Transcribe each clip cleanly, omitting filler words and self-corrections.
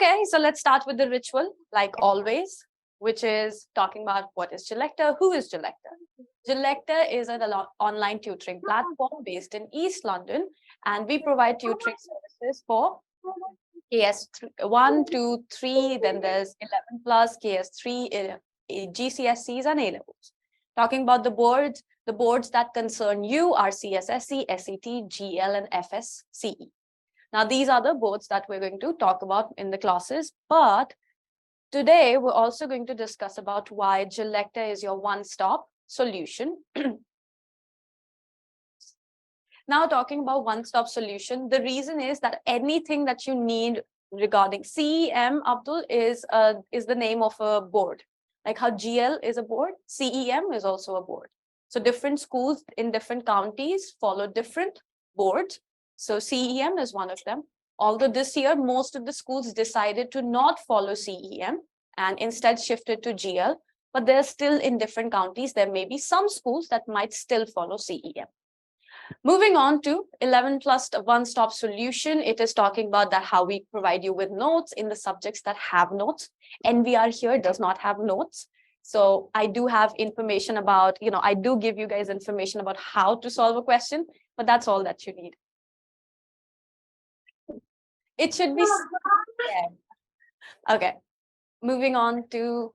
Okay, so let's start with the ritual, like always, which is talking about what is Glecta, who is Glecta. Glecta is an online tutoring platform based in East London, and we provide tutoring services for KS1, 2, 3, then there's 11 plus, KS3, GCSEs and A-levels. Talking about the boards that concern you are CSSE, SET, GL, and FSCE. Now, these are the boards that we're going to talk about in the classes, but today we're also going to discuss about why Glecta is your one-stop solution. Now, talking about one-stop solution, the reason is that anything that you need regarding CEM, Abdul, is the name of a board. Like how GL is a board, CEM is also a board. So different schools in different counties follow different boards. So CEM is one of them. Although this year, most of the schools decided to not follow CEM and instead shifted to GL, but they're still in different counties. There may be some schools that might still follow CEM. Moving on to 11 plus one-stop solution, it is talking about that how we provide you with notes in the subjects that have notes. NVR here does not have notes. So I do have information about, I do give you guys information about how to solve a question, but that's all that you need. It should be. Okay, moving on to.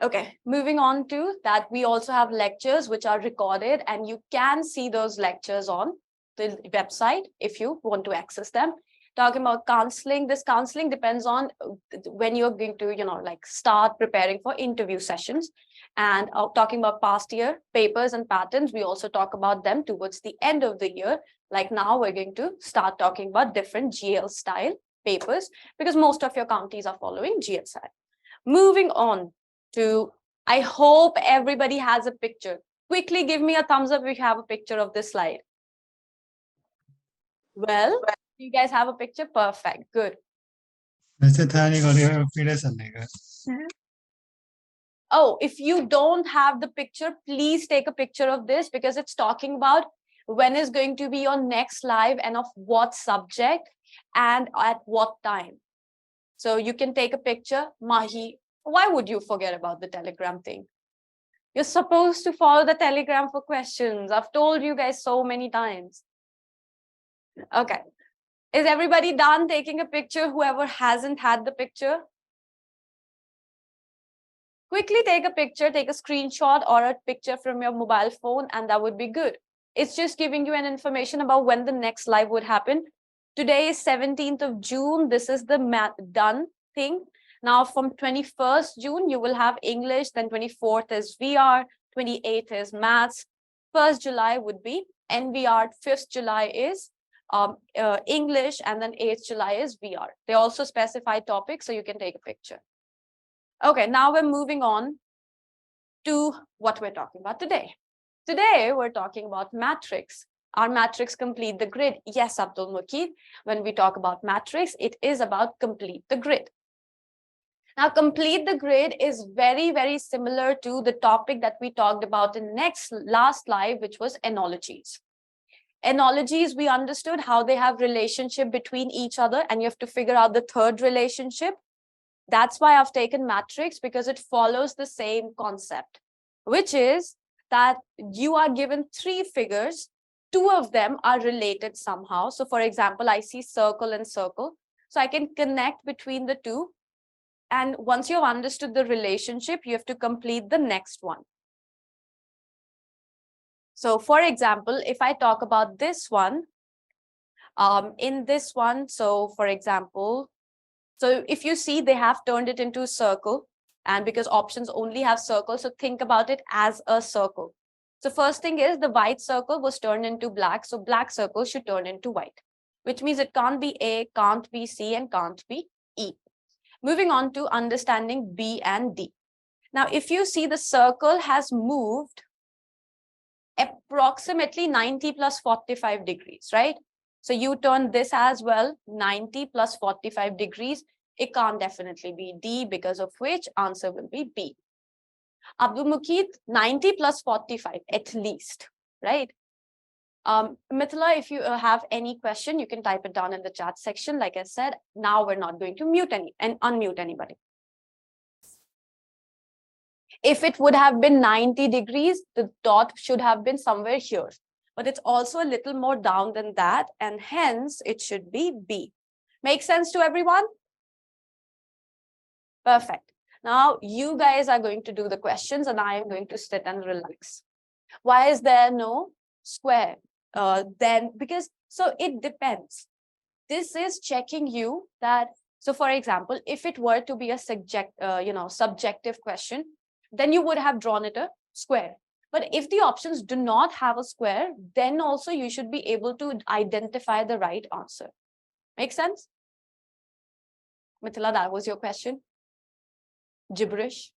Okay, moving on to that, we also have lectures which are recorded, and you can see those lectures on the website if you want to access them. Talking about counseling, this counseling depends on when you're going to, start preparing for interview sessions. And talking about past year papers and patterns, we also talk about them towards the end of the year. Like now we're going to start talking about different GL style papers because most of your counties are following GL style. Moving on to, I hope everybody has a picture. Quickly give me a thumbs up if you have a picture of this slide. Well, you guys have a picture? Perfect. Good. Oh, if you don't have the picture, please take a picture of this because it's talking about when is going to be your next live and of what subject and at what time. So you can take a picture. Mahi, why would you forget about the Telegram thing? You're supposed to follow the Telegram for questions. I've told you guys so many times. Okay. Is everybody done taking a picture? Whoever hasn't had the picture? Quickly take a picture, take a screenshot or a picture from your mobile phone, and that would be good. It's just giving you an information about when the next live would happen. Today is 17th of June. This is the done thing. Now from 21st June, you will have English, then 24th is VR, 28th is maths, 1st July would be NVR, 5th July is English, and then 8th July is VR. They also specify topics, so you can take a picture. Okay, now we're moving on to what we're talking about today. Today, we're talking about matrix. Our matrix complete the grid. Yes, Abdul Mukeed, when we talk about matrix, it is about complete the grid. Now, complete the grid is very, very similar to the topic that we talked about in last live, which was analogies. Analogies, we understood how they have relationship between each other, and you have to figure out the third relationship. That's why I've taken matrix, because it follows the same concept, which is that you are given three figures. Two of them are related somehow. So for example, I see circle and circle. So I can connect between the two. And once you've understood the relationship, you have to complete the next one. So for example, if I talk about this one, in this one, so for example, so if you see, they have turned it into a circle, and because options only have circles, so think about it as a circle. So first thing is the white circle was turned into black. So black circle should turn into white, which means it can't be A, can't be C, and can't be E. Moving on to understanding B and D. Now, if you see, the circle has moved approximately 90 plus 45 degrees, right? So you turn this as well, 90 plus 45 degrees. It can't definitely be D, because of which answer will be B. Abdul Mukeed, 90 plus 45 at least, right? Mithila, if you have any question, you can type it down in the chat section. Like I said, now we're not going to mute and unmute anybody. If it would have been 90 degrees, the dot should have been somewhere here. But it's also a little more down than that, and hence it should be B. Make sense to everyone? Perfect. Now you guys are going to do the questions and I am going to sit and relax. Why is there no square? Then because so it depends. This is checking you that. So for example, if it were to be a subjective question, then you would have drawn it a square. But if the options do not have a square, then also you should be able to identify the right answer. Make sense? Mithila, that was your question? Gibberish?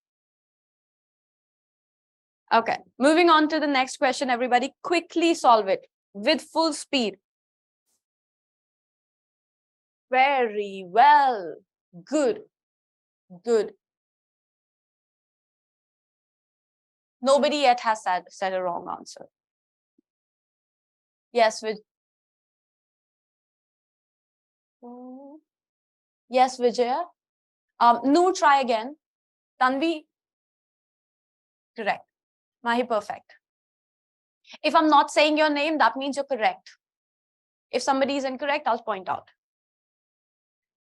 Okay, moving on to the next question, everybody. Quickly solve it with full speed. Very well. Good. Good. Nobody yet has said a wrong answer. Yes, yes, Vijaya. Noor, try again. Tanvi, correct. Mahi, perfect. If I'm not saying your name, that means you're correct. If somebody is incorrect, I'll point out.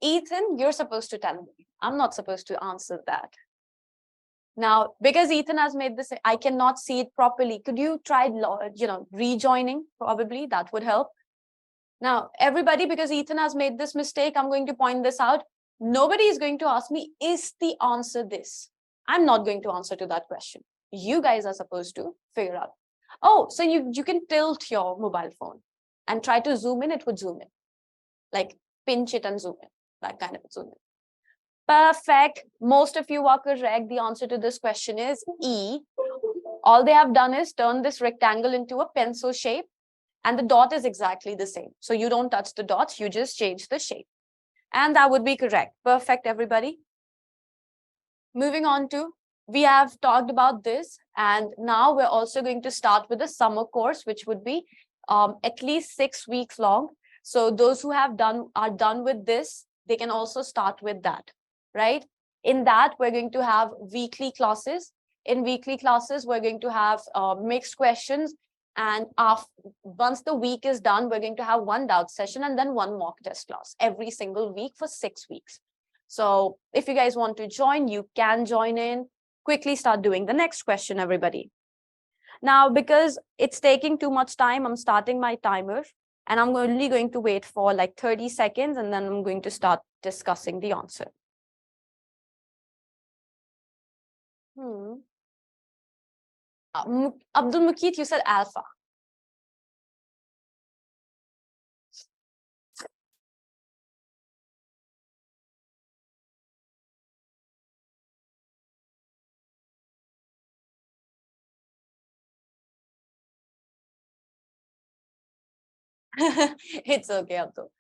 Ethan, you're supposed to tell me. I'm not supposed to answer that. Now, because Ethan has made this, I cannot see it properly. Could you try, rejoining? Probably that would help. Now, everybody, because Ethan has made this mistake, I'm going to point this out. Nobody is going to ask me, is the answer this? I'm not going to answer to that question. You guys are supposed to figure out. Oh, so you can tilt your mobile phone and try to zoom in, it would zoom in. Like pinch it and zoom in, that kind of zoom in. Perfect. Most of you are correct. The answer to this question is E. All they have done is turn this rectangle into a pencil shape and the dot is exactly the same. So you don't touch the dots, you just change the shape. And that would be correct. Perfect, everybody. Moving on to, we have talked about this and now we're also going to start with a summer course, which would be at least 6 weeks long. So those who are done with this, they can also start with that. Right? In that, we're going to have weekly classes. In weekly classes, we're going to have mixed questions. And once the week is done, we're going to have one doubt session and then one mock test class every single week for 6 weeks. So if you guys want to join, you can join in. Quickly start doing the next question, everybody. Now, because it's taking too much time, I'm starting my timer. And I'm only going to wait for like 30 seconds and then I'm going to start discussing the answer. Abdul Mukit, you said alpha. It's okay, Abdul.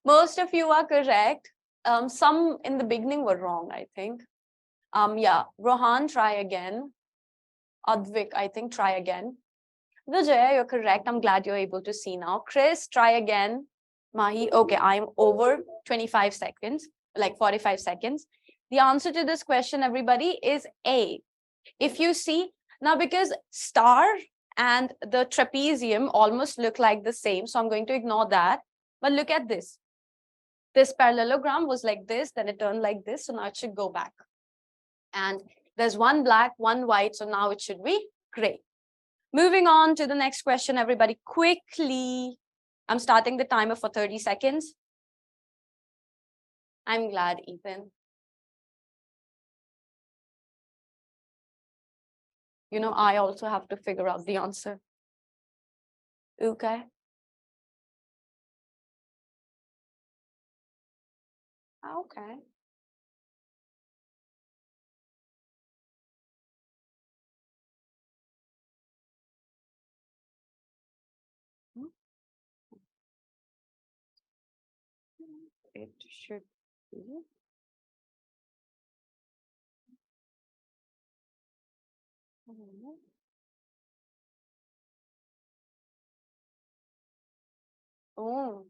Most of you are correct. Some in the beginning were wrong, I think. Yeah, Rohan, try again. Advik, I think, try again. Vijay, you're correct. I'm glad you're able to see now. Chris, try again. Mahi, okay, I'm over 25 seconds, like 45 seconds. The answer to this question, everybody, is A. If you see, now because star and the trapezium almost look like the same, so I'm going to ignore that. But look at this. This parallelogram was like this, then it turned like this, so now it should go back. And there's one black, one white, so now it should be gray. Moving on to the next question, everybody, quickly. I'm starting the timer for 30 seconds. I'm glad, Ethan. You know, I also have to figure out the answer. Okay. Okay. It should be. Oh.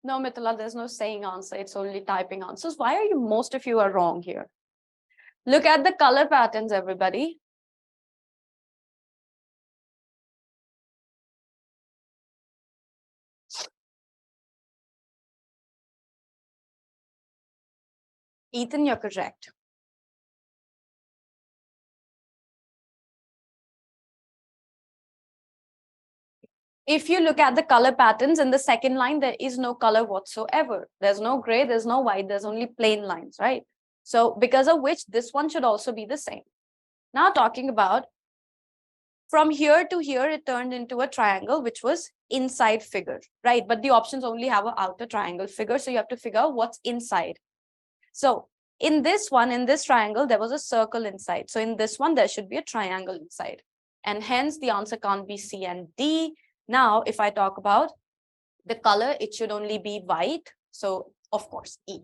No, Mithila, there's no saying answer. It's only typing answers. Why are you, most of you are wrong here? Look at the color patterns, everybody. Ethan, you're correct. If you look at the color patterns in the second line, there is no color whatsoever. There's no gray, there's no white, there's only plain lines, right? So because of which this one should also be the same. Now talking about from here to here, it turned into a triangle, which was inside figure, right? But the options only have an outer triangle figure. So you have to figure out what's inside. So in this one, in this triangle, there was a circle inside. So in this one, there should be a triangle inside. And hence the answer can't be C and D. Now, if I talk about the color, it should only be white. So of course, E.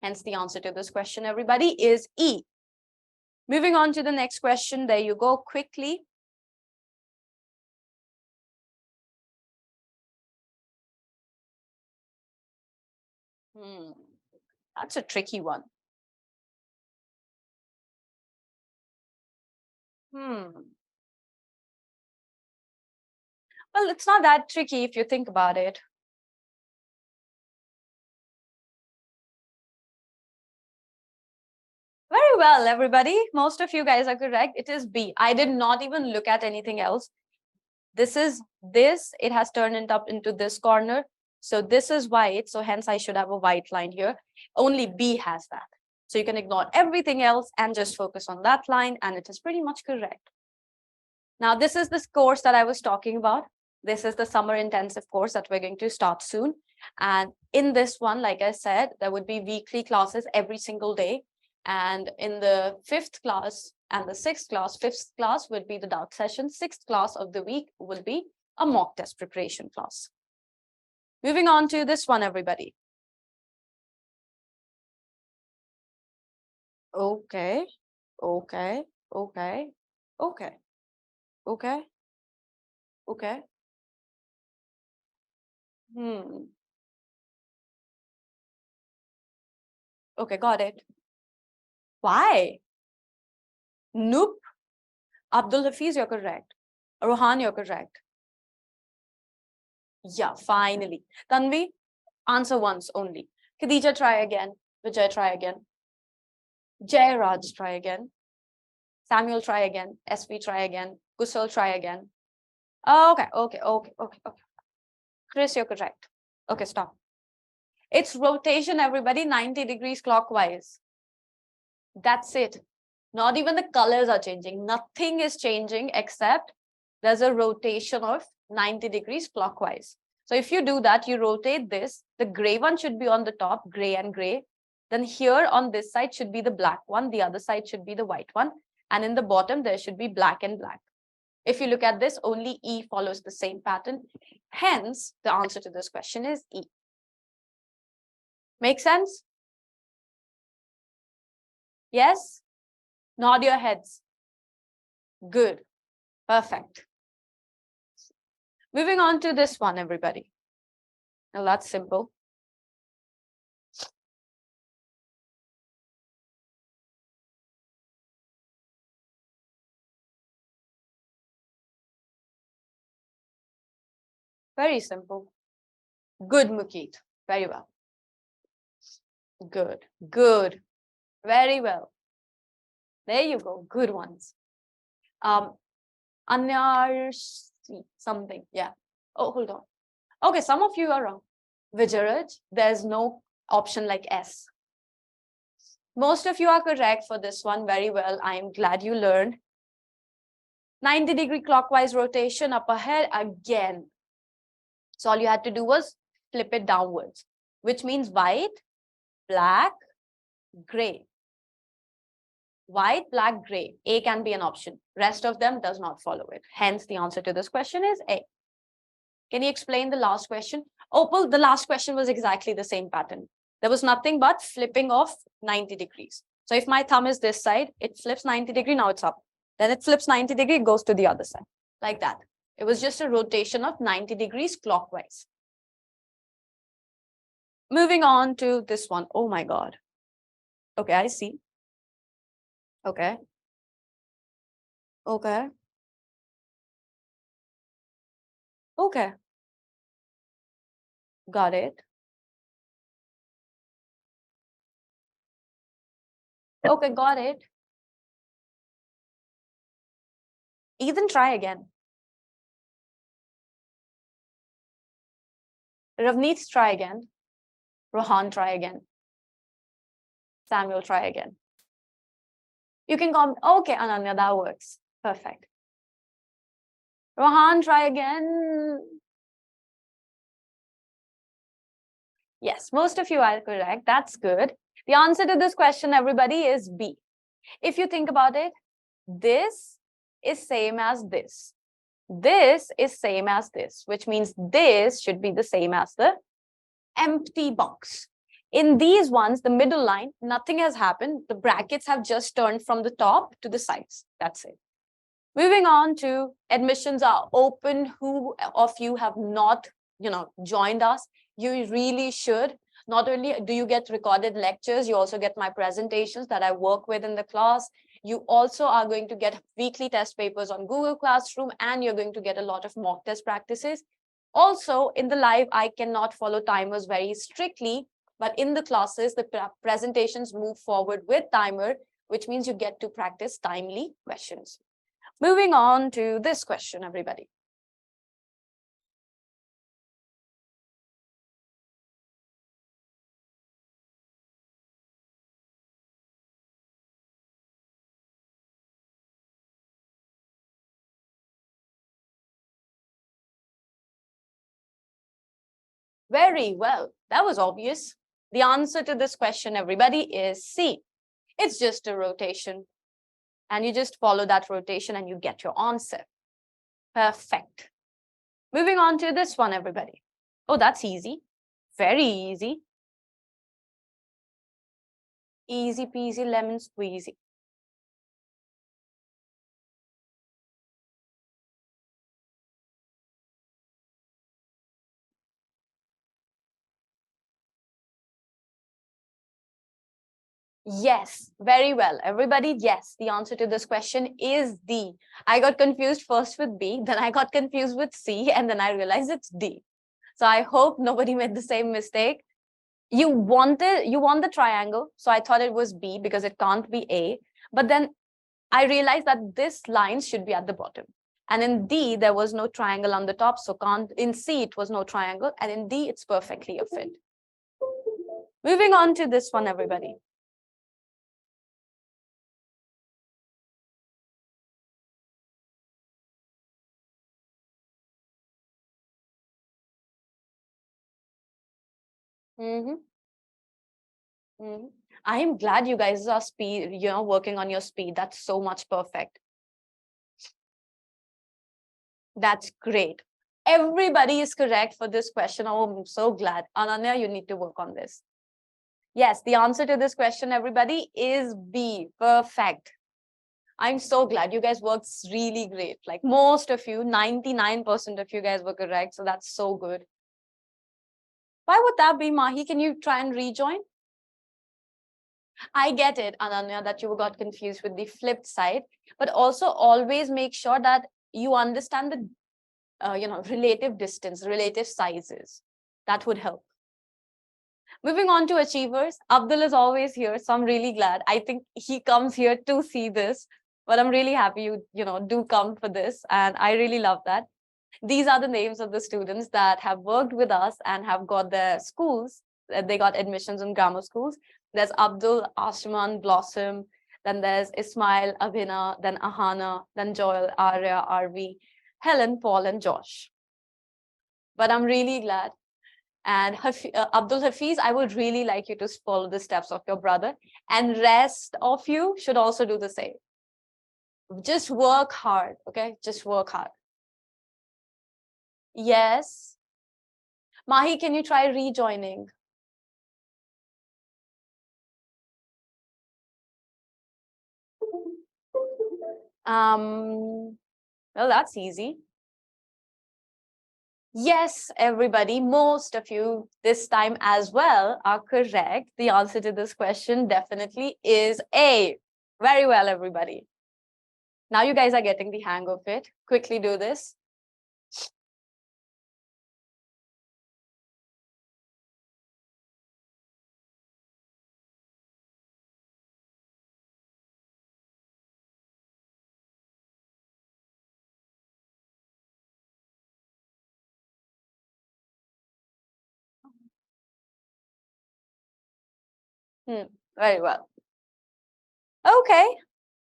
Hence the answer to this question, everybody, is E. Moving on to the next question. There you go, quickly. That's a tricky one. Well, it's not that tricky if you think about it. Very well, everybody. Most of you guys are correct. It is B. I did not even look at anything else. This is this. It has turned up into this corner. So this is white. So hence I should have a white line here. Only B has that. So you can ignore everything else and just focus on that line. And it is pretty much correct. Now, this is this course that I was talking about. This is the summer intensive course that we're going to start soon. And in this one, like I said, there would be weekly classes every single day. And in the 5th class and the 6th class, 5th class would be the doubt session. 6th class of the week will be a mock test preparation class. Moving on to this one, everybody. Okay, okay, okay, okay, okay, okay. Okay, got it. Why? Nope. Abdul Hafiz, you're correct. Rohan, you're correct. Yeah, finally. Tanvi, answer once only. Khadija, try again. Vijay, try again. Jay Raj, try again. Samuel, try again. SV, try again. Kusal, try again. Okay. Chris, you're correct. Okay, stop. It's rotation, everybody, 90 degrees clockwise. That's it. Not even the colors are changing. Nothing is changing except there's a rotation of 90 degrees clockwise. So if you do that, you rotate this, the gray one should be on the top, gray and gray. Then here on this side should be the black one. The other side should be the white one. And in the bottom, there should be black and black. If you look at this, only E follows the same pattern. Hence, the answer to this question is E. Make sense? Yes? Nod your heads. Good. Perfect. Moving on to this one, everybody. Now that's simple. Very simple. Good, Mukit. Very well. Good. Good. Very well. There you go. Good ones. Anyar something. Yeah. Oh, hold on. Okay, some of you are wrong. Vijayaraj, there's no option like S. Most of you are correct for this one. Very well. I am glad you learned. 90-degree clockwise rotation up ahead again. So all you had to do was flip it downwards, which means white, black, gray. White, black, gray. A can be an option. Rest of them does not follow it. Hence, the answer to this question is A. Can you explain the last question? Opal, the last question was exactly the same pattern. There was nothing but flipping of 90 degrees. So if my thumb is this side, it flips 90 degree, now it's up. Then it flips 90 degree, it goes to the other side. Like that. It was just a rotation of 90 degrees clockwise. Moving on to this one. Oh my God. Okay, I see. Okay. Okay. Okay. Got it. Okay, got it. Ethan, try again. Ravneet, try again. Rohan, try again. Samuel, try again. You can come. Okay, Ananya, that works. Perfect. Rohan, try again. Yes, most of you are correct. That's good. The answer to this question, everybody, is B. If you think about it, this is same as this. This is same as this, which means this should be the same as the empty box. In these ones, the middle line, nothing has happened. The brackets have just turned from the top to the sides. That's it. Moving on to admissions are open. Who of you have not, joined us? You really should. Not only do you get recorded lectures, you also get my presentations that I work with in the class. You also are going to get weekly test papers on Google Classroom, and you're going to get a lot of mock test practices. Also, in the live, I cannot follow timers very strictly, but in the classes, the presentations move forward with timer, which means you get to practice timely questions. Moving on to this question, everybody. Very well. That was obvious. The answer to this question, everybody, is C. It's just a rotation. And you just follow that rotation and you get your answer. Perfect. Moving on to this one, everybody. Oh, that's easy. Very easy. Easy peasy lemon squeezy. Yes, very well. Everybody, yes, the answer to this question is D. I got confused first with B, then I got confused with C, and then I realized it's D. So I hope nobody made the same mistake. You want the triangle, so I thought it was B because it can't be A. But then I realized that this line should be at the bottom. And in D, there was no triangle on the top, so in C, it was no triangle, and in D, it's perfectly a fit. Moving on to this one, everybody. Mm-hmm. Mm-hmm. I am glad you guys are working on your speed. That's so much perfect. That's great. Everybody is correct for this question. Oh, I'm so glad. Ananya, you need to work on this. Yes, the answer to this question, everybody, is B. Perfect. I'm so glad you guys worked really great. Like most of you, 99% of you guys were correct. So that's so good. Why would that be, Mahi? Can you try and rejoin? I get it, Ananya, that you got confused with the flipped side, but also always make sure that you understand the relative distance, relative sizes. That would help. Moving on to achievers, Abdul is always here, so I'm really glad. I think he comes here to see this, but I'm really happy you do come for this, and I really love that. These are the names of the students that have worked with us and have got their schools. They got admissions in grammar schools. There's Abdul, Ashman, Blossom. Then there's Ismail, Abhina, then Ahana, then Joel, Arya, Arvi, Helen, Paul, and Josh. But I'm really glad. And Abdul Hafiz, I would really like you to follow the steps of your brother. And rest of you should also do the same. Just work hard, okay? Just work hard. Yes. Mahi, can you try rejoining? Well, that's easy. Yes, everybody, most of you this time as well are correct. The answer to this question definitely is A. Very well, everybody. Now you guys are getting the hang of it. Quickly do this. Very well. Okay.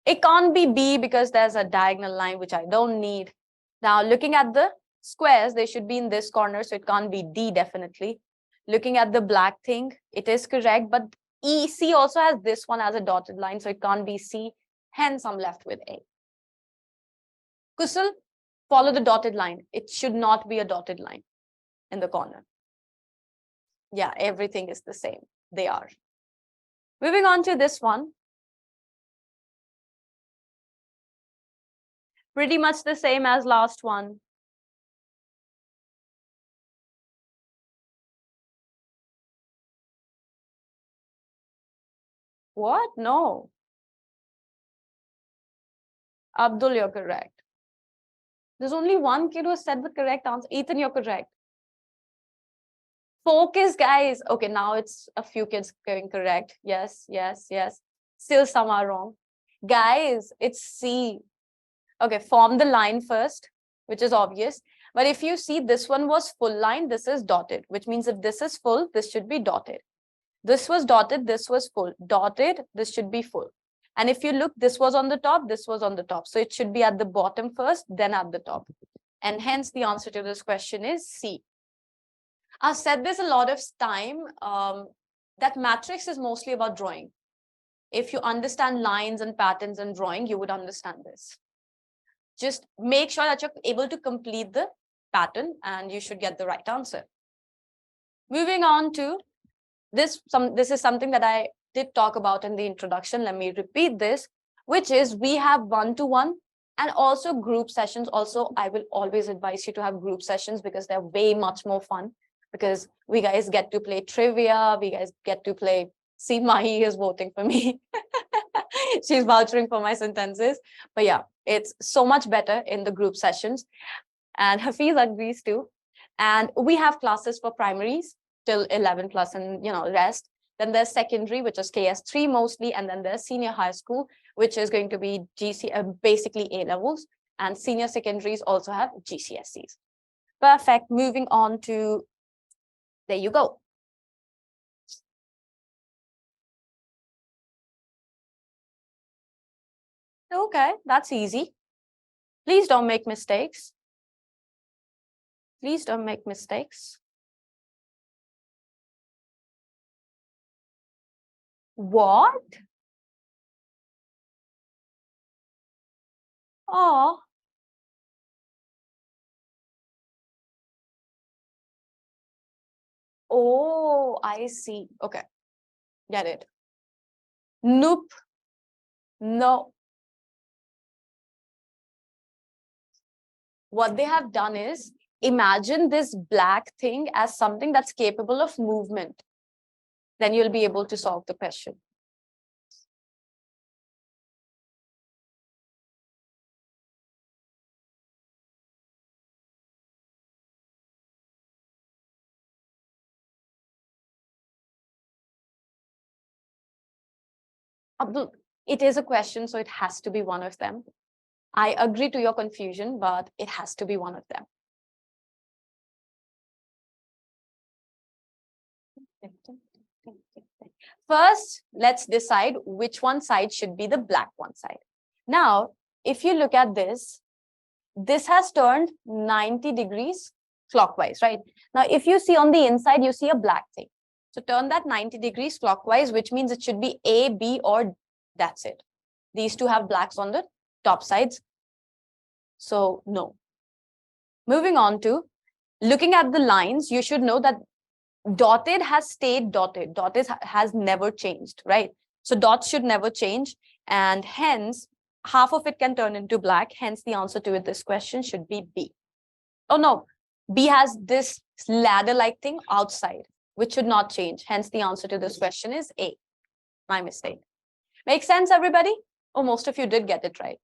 It can't be B because there's a diagonal line, which I don't need. Now, looking at the squares, they should be in this corner, so it can't be D definitely. Looking at the black thing, it is correct, but C also has this one as a dotted line, so it can't be C. Hence, I'm left with A. Kusal, follow the dotted line. It should not be a dotted line in the corner. Yeah, everything is the same. They are. Moving on to this one. Pretty much the same as last one. What? No. Abdul, you're correct. There's only one kid who said the correct answer. Ethan, you're correct. Focus, guys. Okay, now it's a few kids getting correct. Yes, yes, yes. Still some are wrong. Guys, it's C. Okay, form the line first, which is obvious. But if you see, this one was full line, this is dotted, which means if this is full, this should be dotted. This was dotted, this was full. Dotted, this should be full. And if you look, this was on the top, this was on the top. So it should be at the bottom first, then at the top. And hence the answer to this question is C. I've said this a lot of time, that matrix is mostly about drawing. If you understand lines and patterns and drawing, you would understand this. Just make sure that you're able to complete the pattern and you should get the right answer. Moving on to this is something that I did talk about in the introduction. Let me repeat this, which is we have one-to-one and also group sessions. Also, I will always advise you to have group sessions because they're way much more fun, because we guys get to play trivia, we guys get to play, see, Mahi is voting for me. She's vouching for my sentences. But yeah, it's so much better in the group sessions. And Hafiz agrees too. And we have classes for primaries till 11 plus and rest. Then there's secondary, which is KS3 mostly, and then there's senior high school, which is going to be basically A levels, and senior secondaries also have GCSEs. Perfect. Moving on to, there you go. Okay, that's easy. Please don't make mistakes. Please don't make mistakes. What? Oh. Oh, I see. Okay. Get it. Nope. No. What they have done is, imagine this black thing as something that's capable of movement. Then you'll be able to solve the question. Abdul, it is a question, so it has to be one of them. I agree to your confusion, but it has to be one of them. First, let's decide which one side should be the black one side. Now, if you look at this has turned 90 degrees clockwise, right? Now, if you see on the inside, you see a black thing. So turn that 90 degrees clockwise, which means it should be A, B, or that's it. These two have blacks on the top sides. So no. Moving on to looking at the lines, you should know that dotted has stayed dotted. Dotted has never changed, right? So dots should never change. And hence, half of it can turn into black. Hence, the answer to this question should be B. Oh, no. B has this ladder-like thing outside, which should not change. Hence, the answer to this question is A. My mistake. Makes sense, everybody? Oh, most of you did get it right.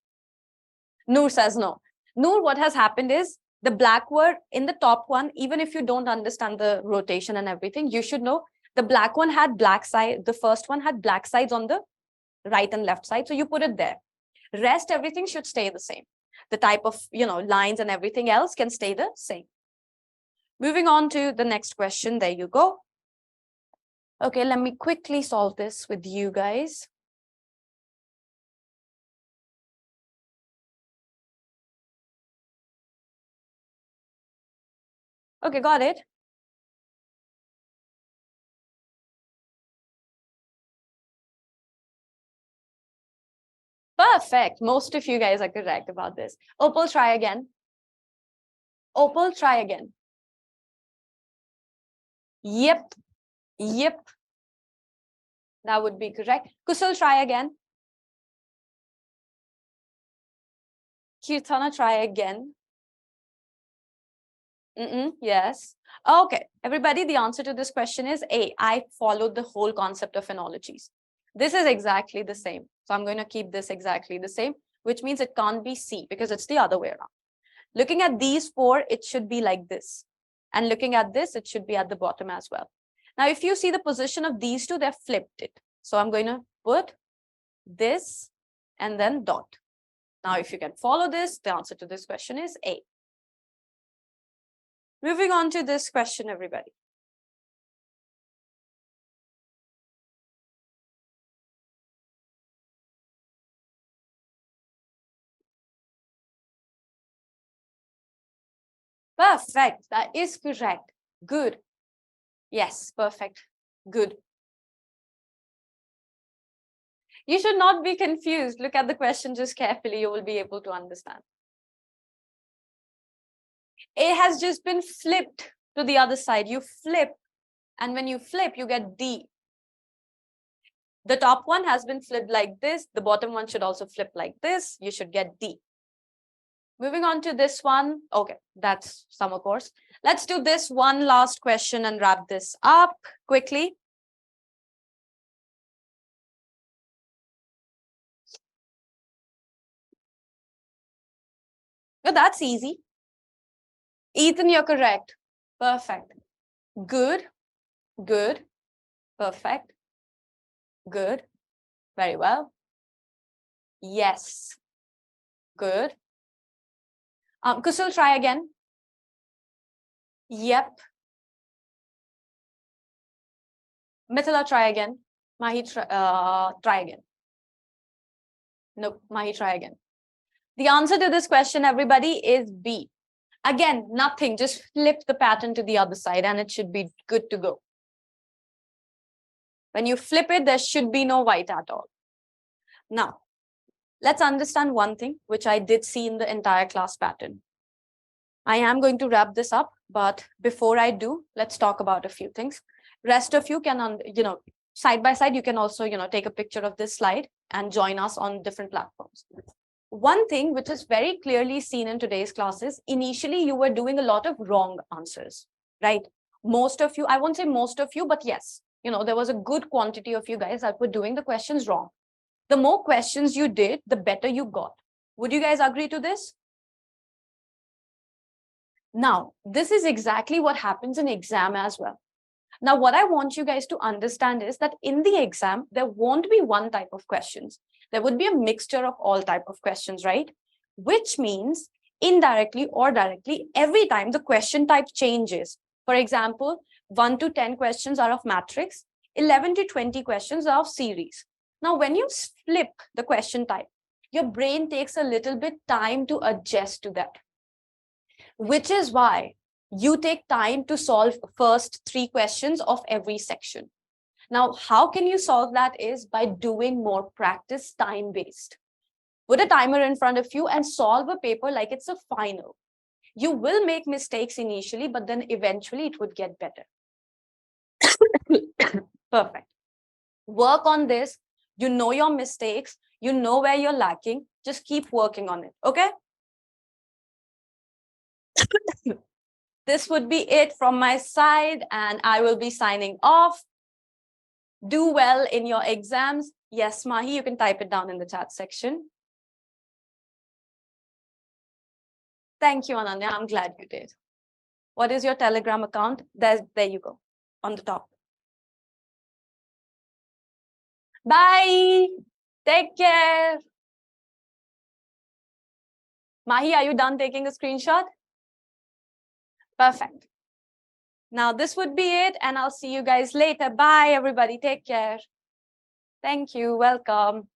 Noor says no. Noor, what has happened is the black word in the top one, even if you don't understand the rotation and everything, you should know the black one had black side. The first one had black sides on the right and left side. So you put it there. Rest, everything should stay the same. The type of, lines and everything else can stay the same. Moving on to the next question. There you go. Okay, let me quickly solve this with you guys. Okay, got it. Perfect. Most of you guys are correct about this. Opal, try again. Opal, try again. Yep. Yep. That would be correct. Kusal, try again. Kirtana, try again. Yes. Okay, everybody, the answer to this question is A. I followed the whole concept of analogies. This is exactly the same. So I'm going to keep this exactly the same, which means it can't be C because it's the other way around. Looking at these four, it should be like this. And looking at this, it should be at the bottom as well. Now, if you see the position of these two, they've flipped it. So I'm going to put this and then dot. Now, if you can follow this, the answer to this question is A. Moving on to this question, everybody. Perfect. That is correct. Good. Yes, perfect. Good. You should not be confused. Look at the question just carefully. You will be able to understand. A has just been flipped to the other side. You flip, and when you flip, you get D. The top one has been flipped like this. The bottom one should also flip like this. You should get D. Moving on to this one. Okay, that's summer course. Let's do this one last question and wrap this up quickly. Oh, that's easy. Ethan, you're correct. Perfect. Good. Good. Perfect. Good. Very well. Yes. Good. Kusul, try again. Yep. Mithila, try again. Mahi, try again. Nope. Mahi, try again. The answer to this question, everybody, is B. Again, nothing. Just flip the pattern to the other side and it should be good to go. When you flip it, there should be no white at all. Now, let's understand one thing, which I did see in the entire class pattern. I am going to wrap this up, but before I do, let's talk about a few things. Rest of you can, side by side, you can also, take a picture of this slide and join us on different platforms. One thing which is very clearly seen in today's classes, initially you were doing a lot of wrong answers, right? Most of you, I won't say most of you, but yes, there was a good quantity of you guys that were doing the questions wrong. The more questions you did, the better you got. Would you guys agree to this? Now, this is exactly what happens in exam as well. Now, what I want you guys to understand is that in the exam, there won't be one type of questions. There would be a mixture of all type of questions, right? Which means indirectly or directly, every time the question type changes. For example, 1 to 10 questions are of matrix, 11 to 20 questions are of series. Now, when you flip the question type, your brain takes a little bit time to adjust to that, which is why you take time to solve first 3 questions of every section. Now, how can you solve that is by doing more practice, time-based. Put a timer in front of you and solve a paper like it's a final. You will make mistakes initially, but then eventually it would get better. Perfect. Work on this. You know your mistakes. You know where you're lacking. Just keep working on it, okay? This would be it from my side, and I will be signing off. Do well in your exams. Yes, Mahi, you can type it down in the chat section. Thank you, Ananya. I'm glad you did. What is your Telegram account? There you go, on the top. Bye. Take care. Mahi, are you done taking a screenshot? Perfect. Now this would be it, and I'll see you guys later. Bye, everybody. Take care. Thank you. Welcome.